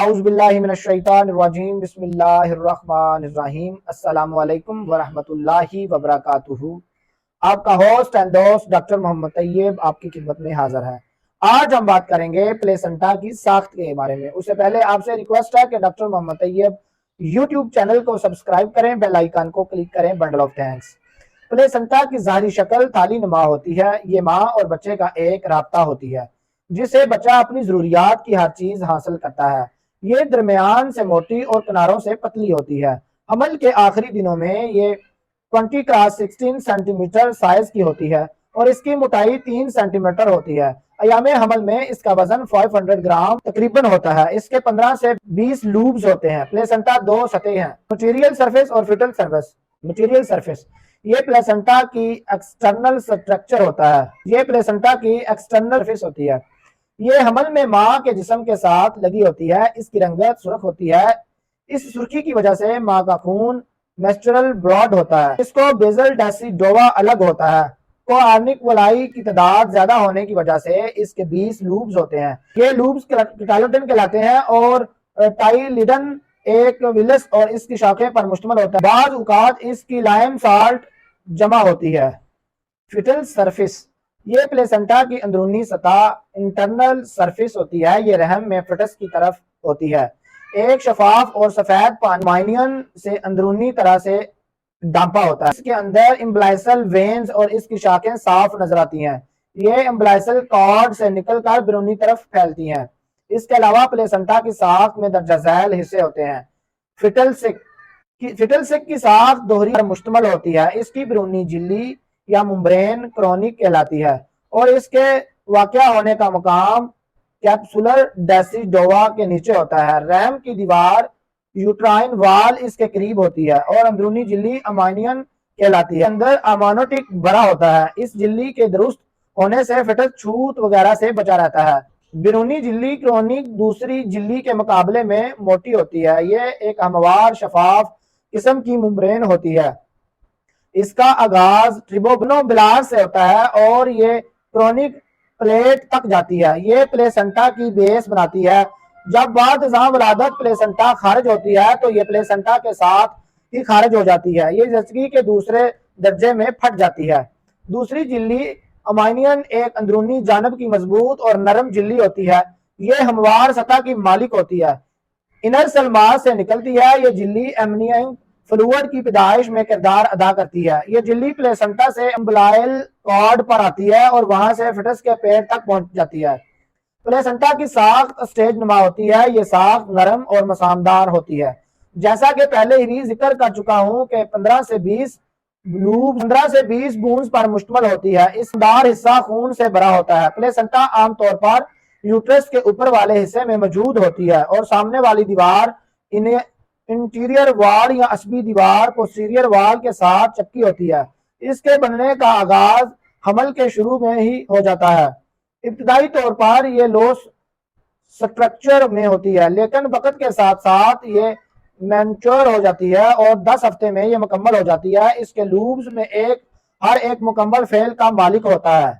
اعوذ باللہ من الشیطان الرجیم بسم اللہ الرحمن الرحیم السلام علیکم ورحمۃ اللہ وبرکاتہ۔ آپ کا ہوسٹ اینڈ دوست ڈاکٹر محمد طیب آپ کی خدمت میں حاضر ہے۔ آج ہم بات کریں گے پلیسنٹا کی ساخت کے بارے میں۔ اس سے پہلے آپ سے ریکویسٹ ہے کہ doctor Muhammad Tayyab YouTube channel کو سبسکرائب کریں، بیل آئیکن کو کلک کریں۔ Bundle of thanks. پلیسنٹا کی ظاہری شکل تھالی نما ہوتی ہے۔ یہ ماں اور بچے کا ایک رابطہ ہوتی ہے جس سے بچہ اپنی ضروریات کی ہر چیز حاصل کرتا ہے۔ یہ درمیان سے موٹی اور کناروں سے پتلی ہوتی ہے۔ حمل کے آخری دنوں میں یہ 20x16 سینٹی میٹر سائز کی ہوتی ہے اور اس کی موٹائی 3 سینٹی میٹر ہوتی ہے۔ ایام حمل میں اس کا وزن 500 گرام تقریباً ہوتا ہے۔ اس کے 15 سے 20 لوبز ہوتے ہیں۔ پلیسنٹا 2 سطح ہیں، مٹیریل سرفیس اور فیٹل سرفیس۔ مٹیریل سرفیس یہ پلیسنٹا کی ایکسٹرنل سٹرکچر ہوتا ہے۔ یہ پلیسنٹا کی ایکسٹرنل سرفیس ہوتی ہے۔ یہ حمل میں ماں کے جسم کے ساتھ لگی ہوتی ہے۔ اس کی رنگت سرخ ہوتی ہے۔ اس سرخی کی وجہ سے ماں کا خون میسٹرل بلڈ ہوتا ہے۔ اس کو بیزل ڈیسیڈووا الگ ہوتا ہے۔ کوآرنک ولائی کی تعداد زیادہ ہونے کی وجہ سے اس کے 20 لوبز ہوتے ہیں۔ یہ لوبز کٹالوٹن کہلاتے ہیں اور ٹائلیڈن ایک ویلس اور اس کی شاخیں پر مشتمل ہوتا ہے۔ بعض اوقات اس کی لائم سالٹ جمع ہوتی ہے۔ فیٹل سرفیس یہ پلیسنٹا کی اندرونی سطح انٹرنل سرفیس ہوتی ہے۔ یہ رحم میں فٹس کی طرف ہوتی ہے۔ ایک شفاف اور سفید پانمائنین سے اندرونی طرح سے ڈھانپا ہوتا ہے۔ اس کے اندر امبلائسل وینز اور اس کی شاخیں صاف نظر آتی ہیں۔ یہ امبلائسل کارڈ سے نکل کر بیرونی طرف پھیلتی ہیں۔ اس کے علاوہ پلیسنٹا کی ساخت میں درجہ ذیل حصے ہوتے ہیں۔ فیٹل سیک کی ساخت دوہری پر مشتمل ہوتی ہے۔ اس کی بیرونی جھلی یا ممبرین کرونک کہلاتی ہے اور اس کے واقع ہونے کا مقام کیپسولر ڈیسیڈووا کے نیچے ہوتا ہے۔ رحم کی دیوار یوٹرائن وال اس کے قریب ہوتی ہے اور اندرونی جھلی امائنین کہلاتی ہے۔ اندر امانوٹک بھرا ہوتا ہے۔ اس جھلی کے درست ہونے سے فٹس چھوت وغیرہ سے بچا رہتا ہے۔ بیرونی جھلی کرونک دوسری جھلی کے مقابلے میں موٹی ہوتی ہے۔ یہ ایک ہموار شفاف قسم کی ممبرین ہوتی ہے۔ اس کا آغاز ٹریبونوبلاس سے ہوتا ہے اور یہ کرونک پلیٹ تک جاتی ہے۔ یہ پلیسنٹا کی بیس بناتی ہے۔ جب بعد ازاں ولادت پلیسنٹا خارج ہوتی ہے تو یہ پلیسنٹا کے ساتھ ہی خارج ہو جاتی ہے۔ یہ زچگی کے دوسرے درجے میں پھٹ جاتی ہے۔ دوسری جھلی امائنین ایک اندرونی جانب کی مضبوط اور نرم جھلی ہوتی ہے۔ یہ ہموار سطح کی مالک ہوتی ہے۔ انر سلماس سے نکلتی ہے۔ یہ جھلی ایمنیئنگ فلوئڈ کی پیدائش میں کردار ادا کرتی ہے۔ یہ جھلی پلیسنٹا سے امبلائل کارڈ پر آتی ہے اور وہاں سے فٹس کے پیٹ تک پہنچ جاتی ہے۔ پلیسنٹا کی ساخت اسٹیج نما ہوتی ہے۔ یہ ساخت نرم اور مسامدار ہوتی ہے۔ جیسا کہ پہلے ہی ذکر کر چکا ہوں کہ 15 سے 20 بونز پر مشتمل ہوتی ہے۔ اس دار حصہ خون سے بھرا ہوتا ہے۔ پلیسنٹا عام طور پر یوٹرس کے اوپر والے حصے میں موجود ہوتی ہے اور سامنے والی دیوار انٹیریئر وال یا عصبی دیوار پوسٹیریئر وال کے ساتھ چپکی ہوتی ہے۔ اس کے بننے کا آغاز حمل کے شروع میں ہی ہو جاتا ہے۔ ابتدائی طور پر یہ لوس سٹرکچر میں ہوتی ہے لیکن وقت کے ساتھ ساتھ یہ مینچور ہو جاتی ہے اور 10 ہفتے میں یہ مکمل ہو جاتی ہے۔ اس کے لوبز میں ہر ایک مکمل فعل کا مالک ہوتا ہے۔